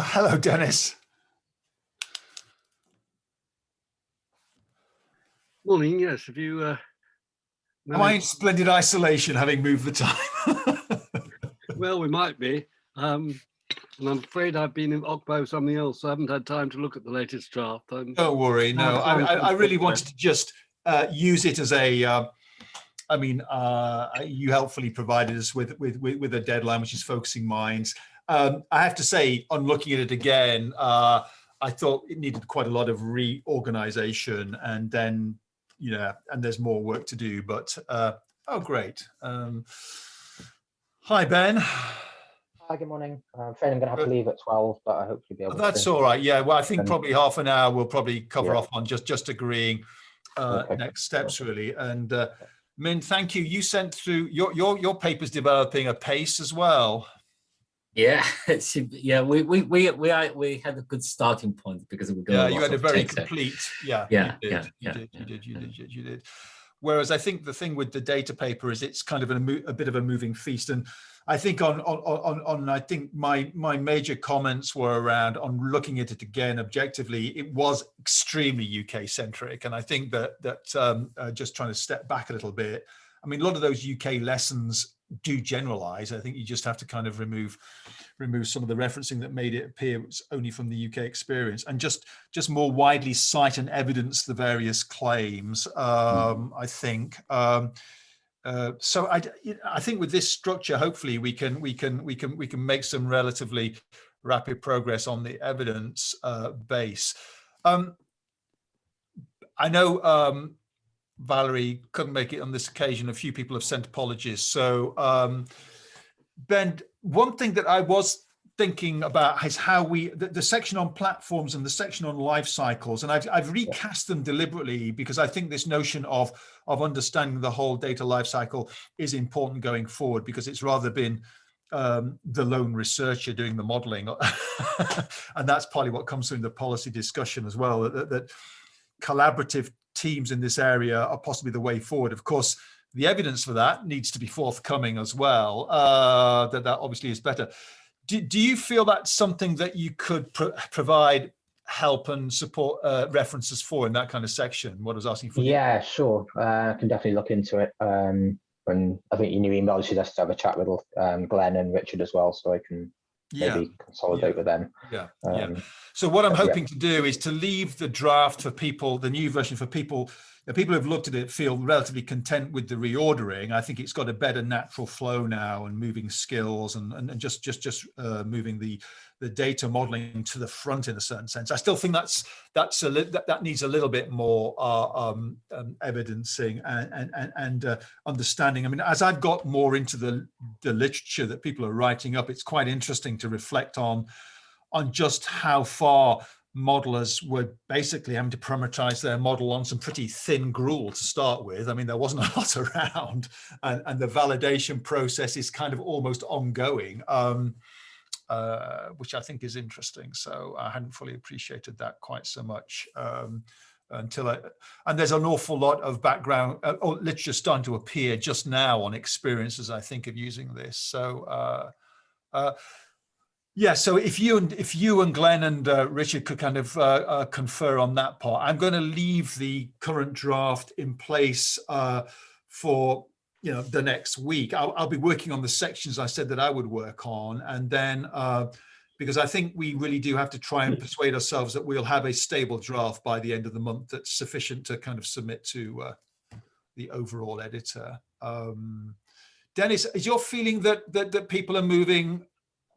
Hello, Dennis. Morning. Yes. Have you? Am I in splendid isolation, having moved the time? Well, we might be. And I'm afraid I've been occupied with something else, so I haven't had time to look at the latest draft. Don't worry. No, I really wanted to just use it as a. I mean, you helpfully provided us with a deadline, which is focusing minds. I have to say, on looking at it again, I thought it needed quite a lot of reorganization, and then, you know, and there's more work to do. But oh, great. Hi, Ben. Hi, good morning. I'm afraid I'm going to have to leave at 12, but I hope you'll be able to. That's all right. Yeah, well, I think probably half an hour we'll probably cover off on just agreeing next steps, really. And Min, thank you. You sent through your paper's developing a pace as well. Yeah, yeah. We had a good starting point because we got you had a very complete. You did. Whereas I think the thing with the data paper is it's kind of a bit of a moving feast, and I think I think my major comments were around on looking at it again objectively. It was extremely UK centric, and I think that just trying to step back a little bit. I mean, a lot of those UK lessons do generalize. I think you just have to kind of remove some of the referencing that made it appear it's only from the UK experience, and just more widely cite and evidence the various claims. I think. So I think with this structure, hopefully we can make some relatively rapid progress on the evidence base. I know Valerie couldn't make it on this occasion. A few people have sent apologies. So Ben, one thing that I was thinking about is how the section on platforms and the section on life cycles, and I've recast them deliberately because I think this notion of understanding the whole data life cycle is important going forward, because it's rather been the lone researcher doing the modeling. And that's partly what comes through in the policy discussion as well, that collaborative teams in this area are possibly the way forward. Of course, the evidence for that needs to be forthcoming as well. That obviously is better. Do you feel that's something that you could provide help and support references for in that kind of section? What I was asking for. Yeah, sure. I can definitely look into it. And I think your new email should just have a chat with Glenn and Richard as well, so I can maybe consolidate with them. Yeah. So what I'm hoping to do is to leave the draft for people, the new version for people. The people who've looked at it feel relatively content with the reordering. I think it's got a better natural flow now, and moving skills and just moving the data modeling to the front in a certain sense. I still think that needs a little bit more evidencing and understanding. I mean, as I've got more into the literature that people are writing up, it's quite interesting to reflect on just how far modelers were basically having to parameterize their model on some pretty thin gruel to start with. I mean, there wasn't a lot around, and the validation process is kind of almost ongoing, which I think is interesting. So I hadn't fully appreciated that quite so much and there's an awful lot of background or literature starting to appear just now on experiences, I think, of using this. So yeah, so if you and Glenn and Richard could kind of confer on that part, I'm going to leave the current draft in place for the next week. I'll be working on the sections I said that I would work on, and then because I think we really do have to try and persuade ourselves that we'll have a stable draft by the end of the month that's sufficient to kind of submit to the overall editor. Dennis, is your feeling that people are moving?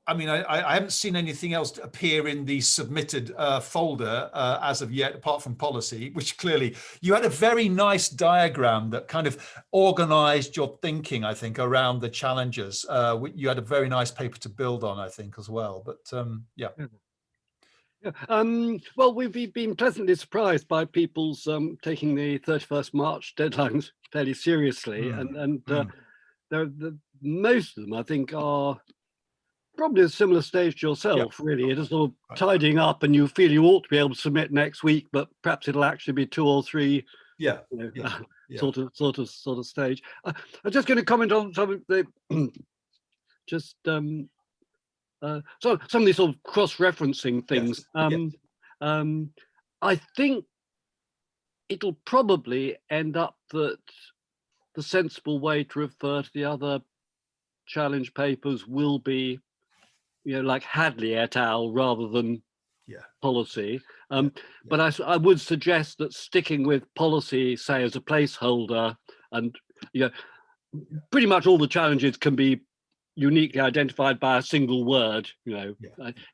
I mean, I haven't seen anything else appear in the submitted folder as of yet, apart from policy, which clearly you had a very nice diagram that kind of organized your thinking, I think, around the challenges. You had a very nice paper to build on, I think, as well. But yeah. Well, we've been pleasantly surprised by people's taking the 31st March deadlines fairly seriously. And most of them, I think, are probably a similar stage to yourself, really. It is sort of tidying up, and you feel you ought to be able to submit next week, but perhaps it'll actually be 2 or 3 sort of stage. I'm just going to comment on some of the some of these sort of cross-referencing things. I think it'll probably end up that the sensible way to refer to the other challenge papers will be, like Hadley et al. Rather than policy. But I would suggest that sticking with policy, say, as a placeholder, and pretty much all the challenges can be uniquely identified by a single word,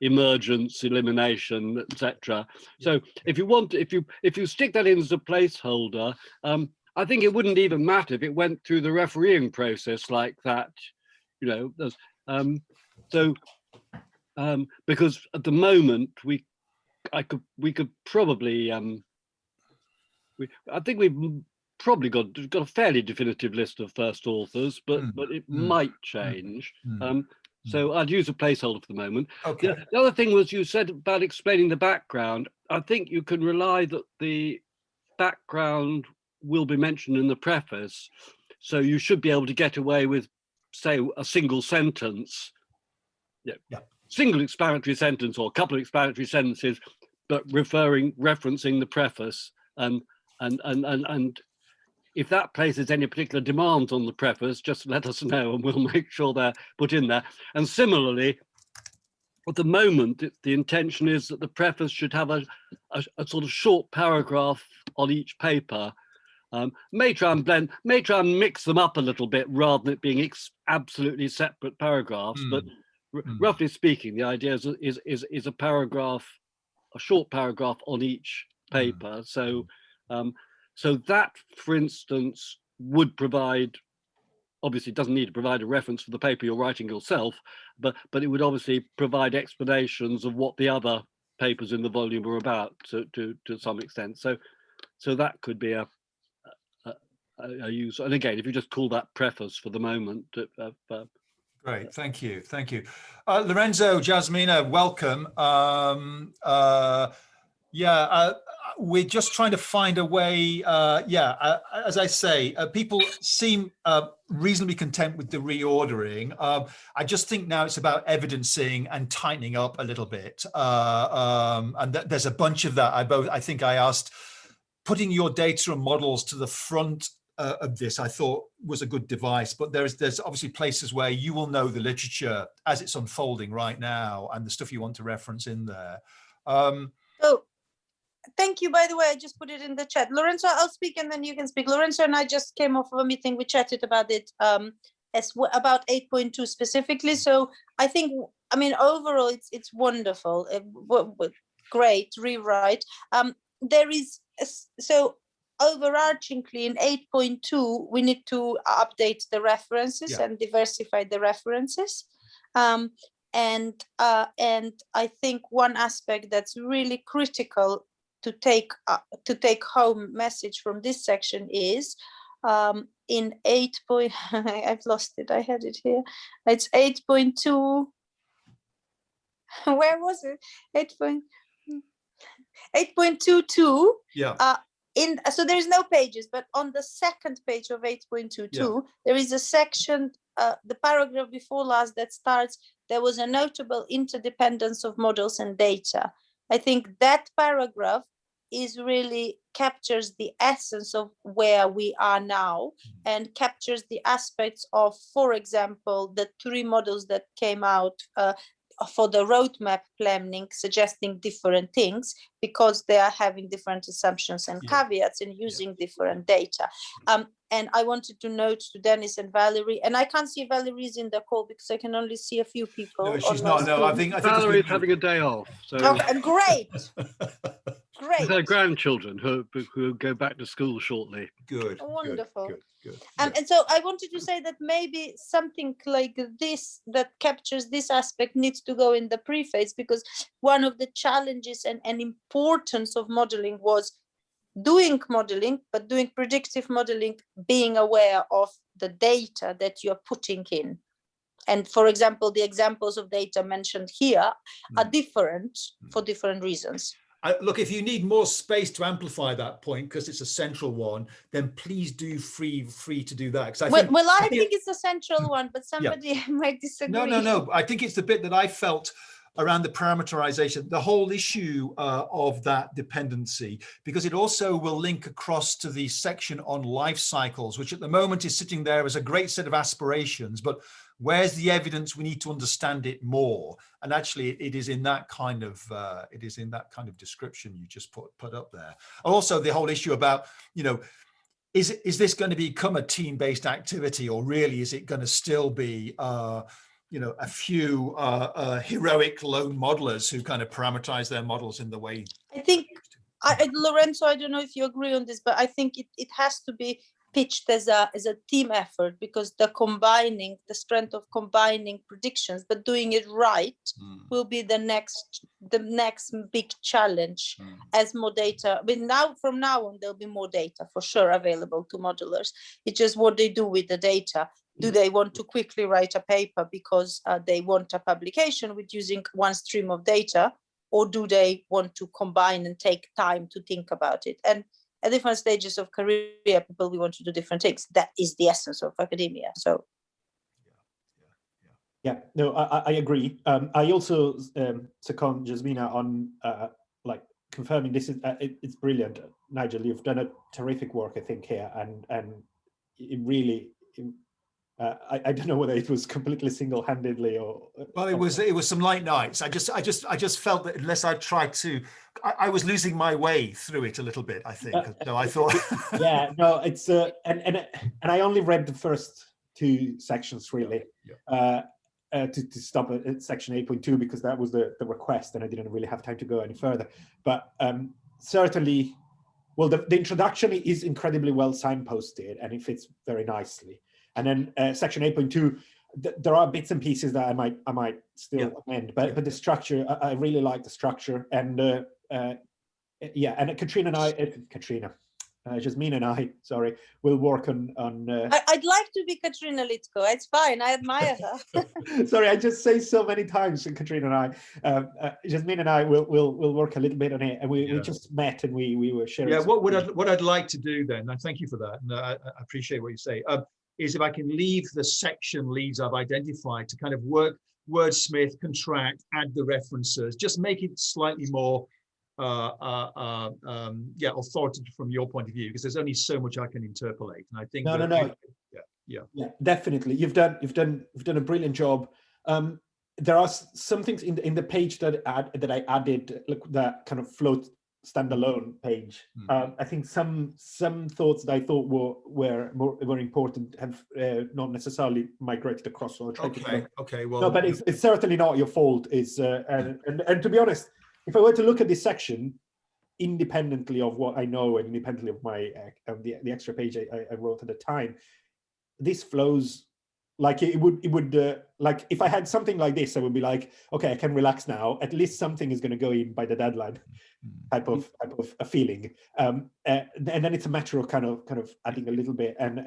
emergence, elimination, etc. So if you stick that in as a placeholder, I think it wouldn't even matter if it went through the refereeing process like that, because at the moment we could probably I think we've probably got a fairly definitive list of first authors, but it might change. So I'd use a placeholder for the moment. Okay. The other thing was, you said about explaining the background. I think you can rely that the background will be mentioned in the preface, so you should be able to get away with, say, a single sentence, single explanatory sentence or a couple of explanatory sentences, but referencing the preface, and if that places any particular demands on the preface, just let us know and we'll make sure they're put in there. And similarly, at the moment, the intention is that the preface should have a sort of short paragraph on each paper. May try and mix them up a little bit rather than it being absolutely separate paragraphs. But roughly speaking, the idea is a paragraph, a short paragraph on each paper. So that, for instance, would provide, obviously it doesn't need to provide a reference for the paper you're writing yourself, but it would obviously provide explanations of what the other papers in the volume are about to some extent. So that could be a use. And again, if you just call that preface for the moment. Great, thank you. Lorenzo, Jasmina, welcome. Yeah, we're just trying to find a way. As I say, people seem reasonably content with the reordering. I just think now it's about evidencing and tightening up a little bit. And there's a bunch of that. I think I asked putting your data and models to the front of this, I thought was a good device, but there's obviously places where you will know the literature as it's unfolding right now and the stuff you want to reference in there. So thank you, by the way, I just put it in the chat. Lorenzo, I'll speak and then you can speak. Lorenzo and I just came off of a meeting, we chatted about it, about 8.2 specifically. So I think, I mean, overall, it's wonderful, great rewrite. There is, so overarchingly in 8.2, we need to update the references and diversify the references. And I think one aspect that's really critical to take home message from this section is in 8. I've lost it. I had it here. It's 8.2. Where was it? 8.22. Yeah. So there's no pages, but on the second page of 8.22, there is a section, the paragraph before last that starts, there was a notable interdependence of models and data. I think that paragraph really captures the essence of where we are now and captures the aspects of, for example, the 3 models that came out for the roadmap planning, suggesting different things because they are having different assumptions and caveats and using different data. And I wanted to note to Dennis and Valerie, and I can't see Valerie's in the call because I can only see a few people. No, she's not. No, I think Valerie's having a day off. So great. Great. With her grandchildren who go back to school shortly. Good. Wonderful. Good. And so I wanted to say that maybe something like this that captures this aspect needs to go in the preface, because one of the challenges and importance of modeling was doing modeling, but doing predictive modeling, being aware of the data that you're putting in. And for example, the examples of data mentioned here are different for different reasons. Look, if you need more space to amplify that point because it's a central one, then please do free to do that. I think, I think it's a central one, but somebody might disagree. No. I think it's the bit that I felt around the parameterization, the whole issue of that dependency, because it also will link across to the section on life cycles, which at the moment is sitting there as a great set of aspirations, but where's the evidence? We need to understand it more. And actually it is in that kind of description you just put up there. Also the whole issue about, is this going to become a team-based activity, or really is it going to still be a few heroic lone modelers who kind of parameterize their models in the way? I think, Lorenzo, I don't know if you agree on this, but I think it has to be pitched as a team effort, because the strength of combining predictions, but doing it right will be the next big challenge as more data. But from now on, there'll be more data for sure available to modelers. It's just what they do with the data. Do they want to quickly write a paper because they want a publication with using one stream of data, or do they want to combine and take time to think about it? And at different stages of career, people, we want to do different things. That is the essence of academia. So, I agree. I also second Jasmina on confirming this is it's brilliant, Nigel. You've done a terrific work, I think, here, and it really. I don't know whether it was completely single-handedly or. Well, it was some light nights. I just felt that unless I tried to, I was losing my way through it a little bit, I think. So I thought. It's and I only read the first 2 sections really. To stop at section 8.2 because that was the request, and I didn't really have time to go any further. But certainly, well, the introduction is incredibly well signposted, and it fits very nicely. And then section 8.2, there are bits and pieces that I might still amend, but the structure, I really like the structure. And and Katrina and I, Jasmine and I, sorry, will work on. I'd like to be Katrina Litko. It's fine. I admire her. Sorry, I just say so many times, Katrina and I, Jasmine and I will work a little bit on it, and we just met and we were sharing. Yeah, what I'd like to do then, and thank you for that, and I appreciate what you say, is if I can leave the section leads I've identified to kind of wordsmith, contract, add the references, just make it slightly more authoritative from your point of view, because there's only so much I can interpolate, and I think No. Yeah, definitely. You've done a brilliant job. There are some things in the page that I added, like that kind of float standalone page. I think some thoughts that I thought were important have not necessarily migrated across. So Okay. Well, no, but it's certainly not your fault. It's and to be honest, if I were to look at this section independently of what I know and independently of my the extra page I wrote at the time, this flows like it would like if I had something like this, I would be like, okay, I can relax now. At least something is going to go in by the deadline, type of a feeling. And then it's a matter of kind of adding a little bit. And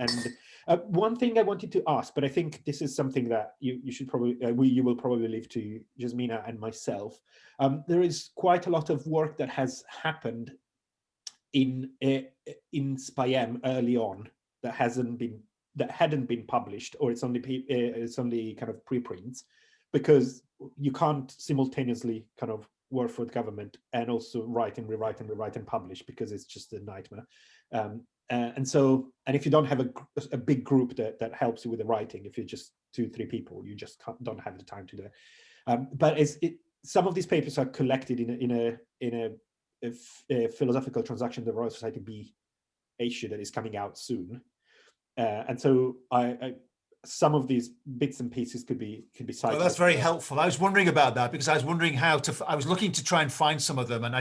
one thing I wanted to ask, but I think this is something that you should probably you will probably leave to Jasmina and myself. There is quite a lot of work that has happened in SPI-M early on that hadn't been published, or it's only kind of preprints, because you can't simultaneously kind of work for the government and also write and rewrite and publish, because it's just a nightmare. And if you don't have a big group that helps you with the writing, if you're just 2-3 people, you just don't have the time to do it. But some of these papers are collected in a philosophical transaction, the Royal Society B issue that is coming out soon. And so some of these bits and pieces could be cited. Well, that's very helpful. I was wondering about that, because I was wondering I was looking to try and find some of them, and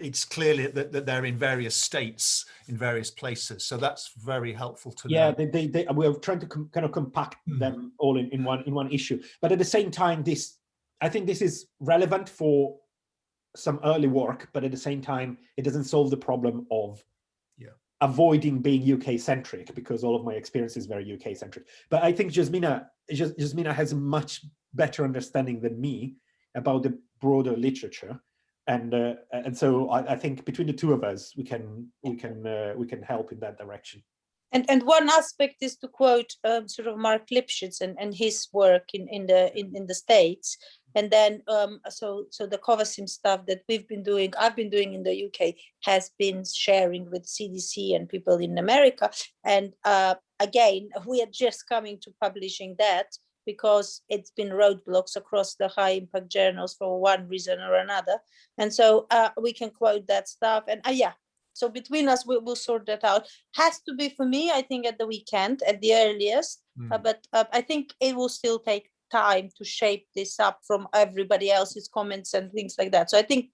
it's clearly that they're in various states, in various places. So that's very helpful to know. Yeah, we're trying to kind of compact them all in one issue. But at the same time, I think this is relevant for some early work, but at the same time, it doesn't solve the problem of avoiding being UK-centric, because all of my experience is very UK-centric. But I think Jasmina has a much better understanding than me about the broader literature, and so I think between the two of us, we can help in that direction. And one aspect is to quote sort of Mark Lipschitz and his work in the States. And then so the COVASIM stuff that I've been doing in the UK, has been sharing with CDC and people in America. And again, we are just coming to publishing that, because it's been roadblocks across the high impact journals for one reason or another. And so we can quote that stuff. And so between us, we'll sort that out. Has to be, for me, I think, at the weekend at the earliest. But I think it will still take time to shape this up from everybody else's comments and things like that. So I think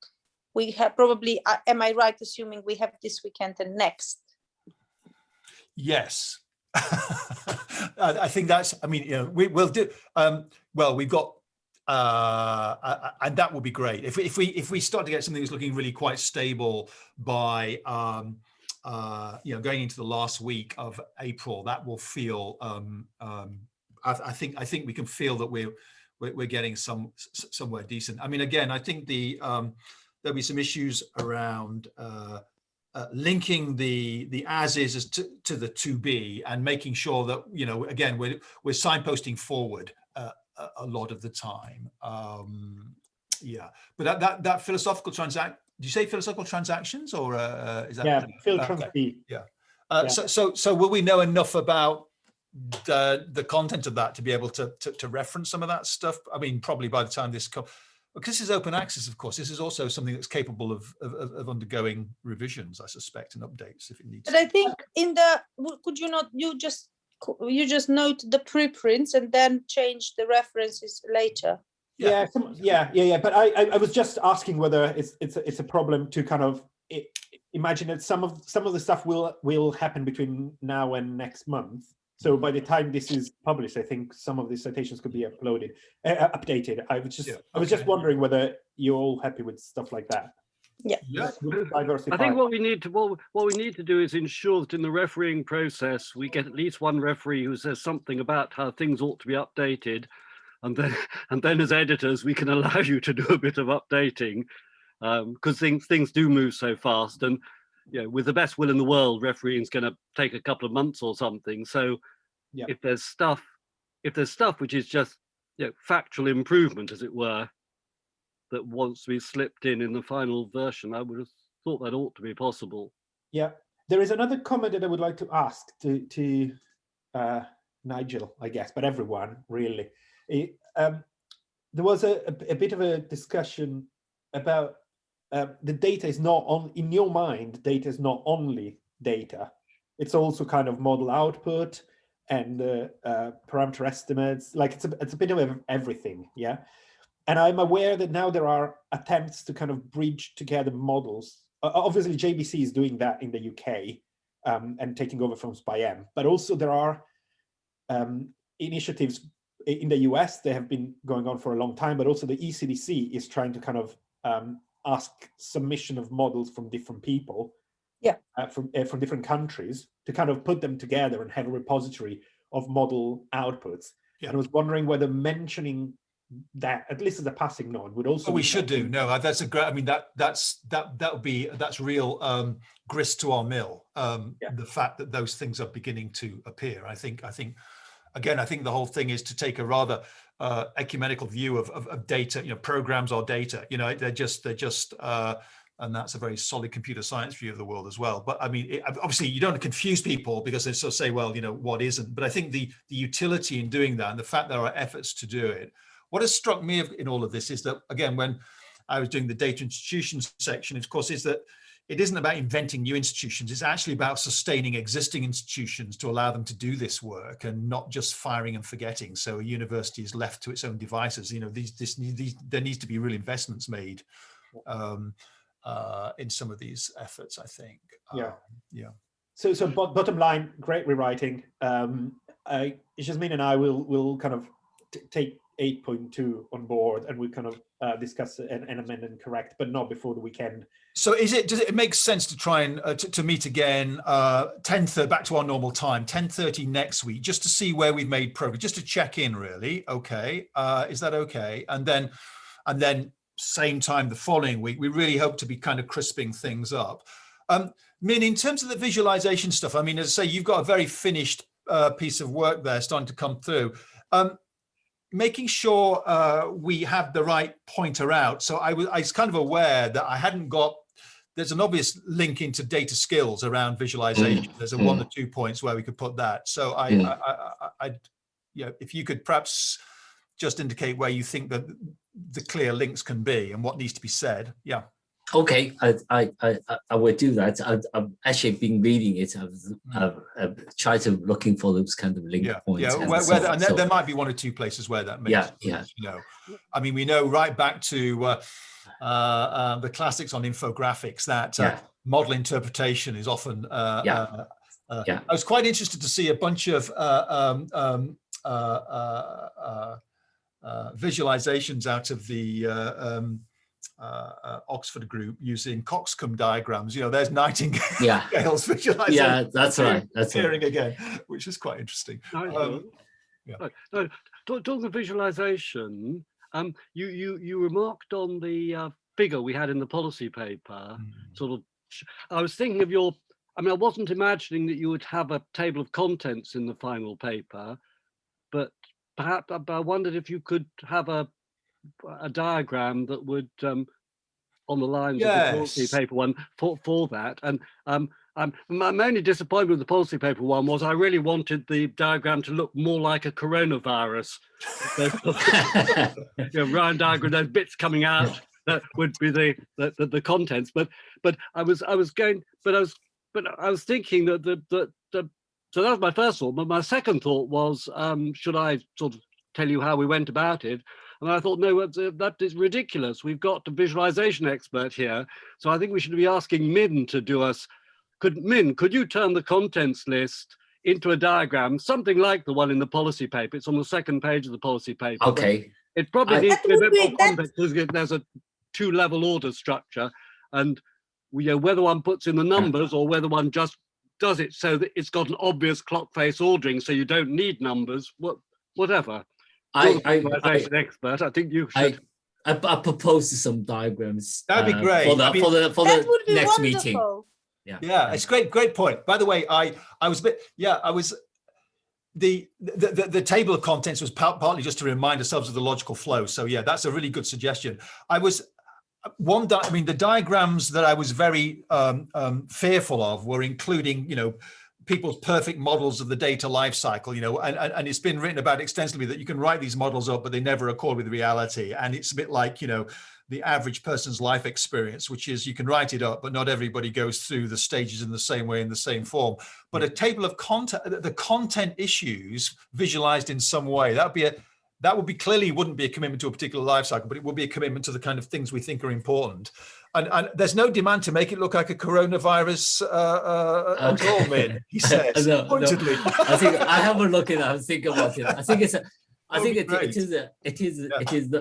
we have probably, am I right assuming we have this weekend and next? Yes. I think that's, we'll do, well, we've got, and that would be great. If we start to get something that's looking really quite stable by, going into the last week of April, that will feel, I think we can feel that we're getting somewhere decent. I mean, again, I think there'll be some issues around linking the as is to the to be, and making sure that again we're signposting forward a lot of the time. But that philosophical transaction. Did you say philosophical transactions, or is that? Yeah, So will we know enough about the content of that to be able to reference some of that stuff? I mean, probably by the time this comes, because this is open access, of course, this is also something that's capable of undergoing revisions, I suspect, and updates if it needs. But I think could you not, you just note the preprints and then change the references later? Yeah. But I was just asking whether it's a problem to kind of imagine that some of the stuff will happen between now and next month. So by the time this is published, I think some of these citations could be updated. I was just wondering whether you're all happy with stuff like that. Yeah. Diversify. I think what we need to do is ensure that in the refereeing process we get at least one referee who says something about how things ought to be updated, and then as editors we can allow you to do a bit of updating, because things do move so fast, and with the best will in the world, refereeing is going to take a couple of months or something. So Yeah. if there's stuff which is just factual improvement, as it were, that wants to be slipped in the final version, I would have thought that ought to be possible. Yeah, there is another comment that I would like to ask to Nigel, I guess, but everyone really. There was a bit of a discussion about the data is not on, in your mind, data is not only data, it's also kind of model output and parameter estimates, like it's a bit of everything, yeah? And I'm aware that now there are attempts to kind of bridge together models. Obviously, JBC is doing that in the UK and taking over from SPI-M, but also there are initiatives in the US. They have been going on for a long time, but also the ECDC is trying to kind of ask submission of models from different people, from different countries, to kind of put them together and have a repository of model outputs. And I was wondering whether mentioning that, at least as a passing note, would also. Oh, we should do. No, that's a great. I mean, that's real grist to our mill. The fact that those things are beginning to appear. I think the whole thing is to take a rather ecumenical view of data. Programs are data. They're just. And that's a very solid computer science view of the world as well. But I mean, obviously, you don't confuse people because they sort of say, well, what isn't. But I think the utility in doing that and the fact there are efforts to do it. What has struck me in all of this is that, again, when I was doing the data institutions section, of course, is that it isn't about inventing new institutions. It's actually about sustaining existing institutions to allow them to do this work and not just firing and forgetting. So a university is left to its own devices. There needs to be real investments made in some of these efforts, I think. So bottom line, great rewriting. Jasmine and I will kind of take 8.2 on board, and we kind of discuss and amend and correct, but not before the weekend. So does it make sense to try and to meet again 10:30, back to our normal time, 10:30 next week, just to see where we've made progress, just to check in, really? Okay, is that okay? And then same time the following week, we really hope to be kind of crisping things up. Min, in terms of the visualization stuff, I mean, as I say, you've got a very finished piece of work there starting to come through. Making sure we have the right pointer out. So I was kind of aware that I hadn't got, there's an obvious link into data skills around visualization. There's a 1 or 2 points where we could put that. So if you could perhaps just indicate where you think that the clear links can be and what needs to be said. Yeah. Okay, I will do that. I've actually been reading it. I've tried to looking for those kind of link points. Yeah, there might be 1 or 2 places where that makes sense. I mean, we know right back to the classics on infographics that model interpretation is often. I was quite interested to see a bunch of visualizations out of the Oxford group using coxcomb diagrams. There's Nightingale's visualization. Yeah, that's right. That's appearing again, which is quite interesting. Talking of visualization, you remarked on the figure we had in the policy paper. Sort of, I was thinking of your. I mean, I wasn't imagining that you would have a table of contents in the final paper, but perhaps I wondered if you could have a diagram that would on the lines of the policy paper one for that. And my only disappointment with the policy paper one was I really wanted the diagram to look more like a coronavirus. Round diagram, those bits coming out that would be the contents. But I was thinking that so that was my first thought. But my second thought was, should I sort of tell you how we went about it? And I thought, no, that is ridiculous. We've got a visualization expert here. So I think we should be asking Min to do us. Min, could you turn the contents list into a diagram, something like the one in the policy paper? It's on the second page of the policy paper. Okay. It probably needs to be a bit more complex because there's a 2-level order structure. And whether one puts in the numbers or whether one just does it so that it's got an obvious clock face ordering, so you don't need numbers, whatever. You're the visualization expert. I think you should. I propose some diagrams. That'd be great. For the would be next wonderful. meeting. Yeah, it's great point. By the way, I was the table of contents was partly just to remind ourselves of the logical flow. So yeah, that's a really good suggestion. The diagrams that I was very fearful of were including, people's perfect models of the data life cycle, and it's been written about extensively that you can write these models up, but they never accord with reality. And it's a bit like, the average person's life experience, which is you can write it up, but not everybody goes through the stages in the same way, in the same form. But a table of content, the content issues visualized in some way, that would be clearly wouldn't be a commitment to a particular life cycle, but it would be a commitment to the kind of things we think are important. And there's no demand to make it look like a coronavirus at all, Min, he says, pointedly. I think I have a look at it. I think about it. I think it is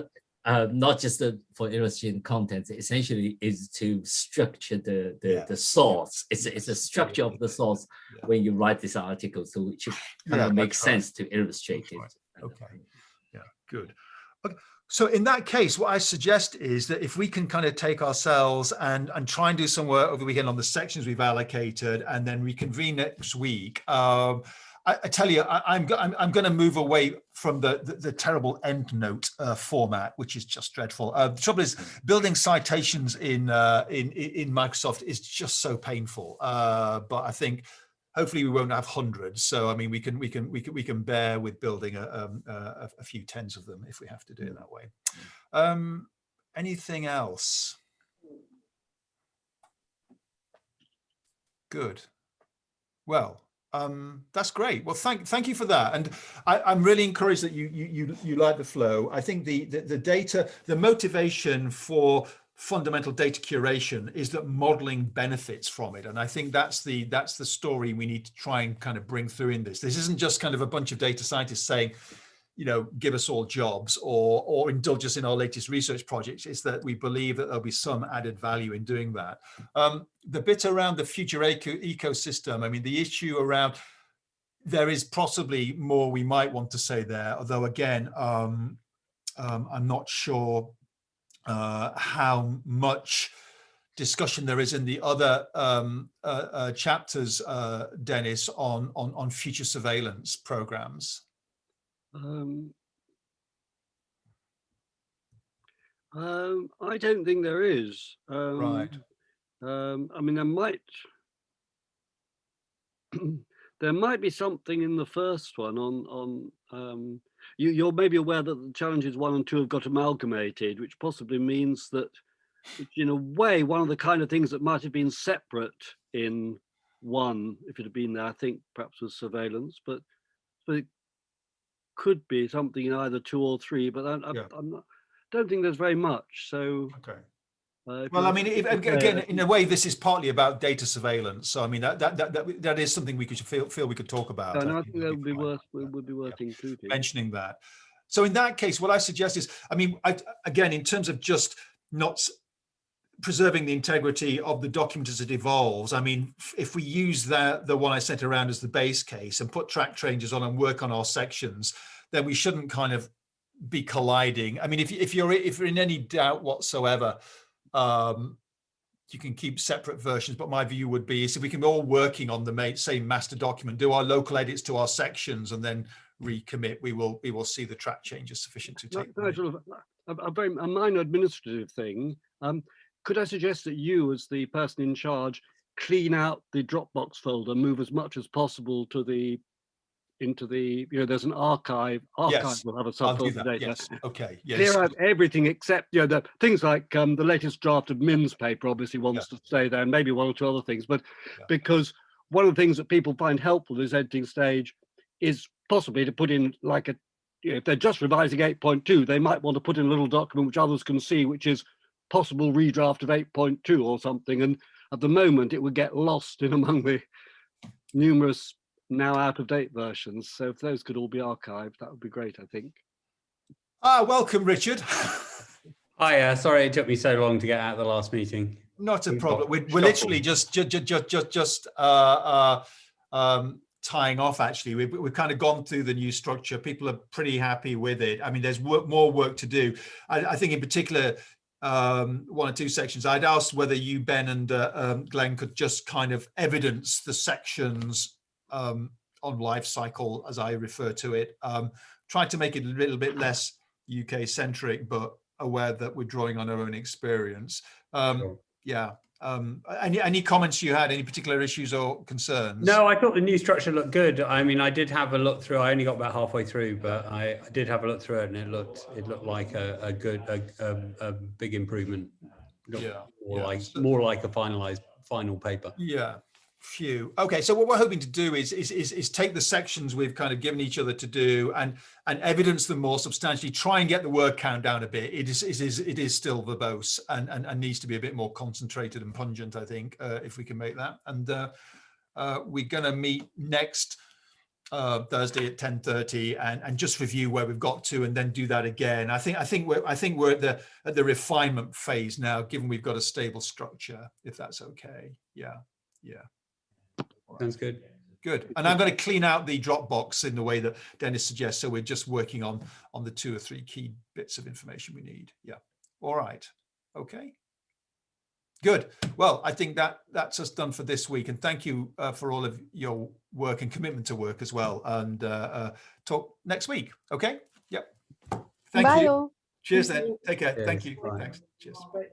not just for illustration content. Essentially, is to structure the source. It's a structure of the source when you write this article, so which kind of makes sense to illustrate it. Okay. Yeah. Good. Okay. So in that case, what I suggest is that if we can kind of take ourselves and try and do some work over the weekend on the sections we've allocated, and then reconvene next week. I tell you, I'm going to move away from the terrible EndNote format, which is just dreadful. The trouble is, building citations in Microsoft is just so painful. But I think hopefully we won't have hundreds. So I mean, we can bear with building a few tens of them if we have to do it that way. Anything else? Good. Well. That's great. Well, thank you for that, and I'm really encouraged that you like the flow. I think the data, the motivation for fundamental data curation is that modeling benefits from it, and I think that's the story we need to try and kind of bring through in this. This isn't just kind of a bunch of data scientists saying, give us all jobs or indulge us in our latest research projects. It's that we believe that there'll be some added value in doing that. The bit around the future ecosystem, I mean, the issue around, there is possibly more we might want to say there, although again, I'm not sure how much discussion there is in the other chapters, Dennis, on future surveillance programs. I don't think there is. Right. I mean, there might be something in the first one on you're maybe aware that the challenges 1 and 2 have got amalgamated, which possibly means that in a way, one of the kind of things that might have been separate in 1, if it had been there, I think perhaps was surveillance, but it could be something in either 2 or 3, but don't think there's very much. So okay. Well, I mean, again, in a way, this is partly about data surveillance. So, I mean, that is something we could feel we could talk about. I think that would be worth including. Mentioning that. So, in that case, what I suggest is, I mean, again, in terms of just not preserving the integrity of the document as it evolves, I mean, if we use the one I sent around as the base case and put track changes on and work on our sections, then we shouldn't kind of be colliding. I mean, if you're in any doubt whatsoever, you can keep separate versions, but my view would be is if we can be all working on the same master document, do our local edits to our sections, and then recommit, we will see the track changes sufficient to take. A minor administrative thing. Could I suggest that you, as the person in charge, clean out the Dropbox folder, move as much as possible into the, there's an archive. Yes, will have a subfolder data. Yes. Okay. Yes. Clear out everything except, the things like the latest draft of Min's paper obviously wants to stay there, and maybe 1 or 2 other things. But because one of the things that people find helpful at this editing stage is possibly to put in like if they're just revising 8.2, they might want to put in a little document which others can see, which is possible redraft of 8.2 or something. And at the moment, it would get lost in among the numerous now out-of-date versions. So if those could all be archived, that would be great, I think. Welcome, Richard. Hi, sorry it took me so long to get out of the last meeting. Not a We've problem. got We're literally just tying off. Actually, we've kind of gone through the new structure. People are pretty happy with it. I mean, there's more work to do. I think in particular, one or two sections. I'd asked whether you, Ben, and Glenn could just kind of evidence the sections on life cycle, as I refer to it. Try to make it a little bit less UK centric, but aware that we're drawing on our own experience. Sure. Yeah. Any comments you had? Any particular issues or concerns? No, I thought the new structure looked good. I mean, I did have a look through. I only got about halfway through, but I did have a look through it, and it looked like a good, a big improvement. Yeah. More like a final paper. Yeah. Phew. Okay, so what we're hoping to do is take the sections we've kind of given each other to do and evidence them more substantially. Try and get the word count down a bit. It is still verbose and needs to be a bit more concentrated and pungent, I think, if we can make that. And we're going to meet next Thursday at 10:30 and just review where we've got to, and then do that again. I think we're at the refinement phase now, given we've got a stable structure. If that's okay. Yeah. Sounds good. Good. And I'm going to clean out the Dropbox in the way that Dennis suggests. So we're just working on the 2 or 3 key bits of information we need. Yeah. All right. Okay. Good. Well, I think that's us done for this week. And thank you for all of your work and commitment to work as well. And talk next week. Okay. Yep. Thank Bye you. all. Cheers Thank then. you. Take care. Cheers. Thank you. Bye. Thanks. Cheers. Bye.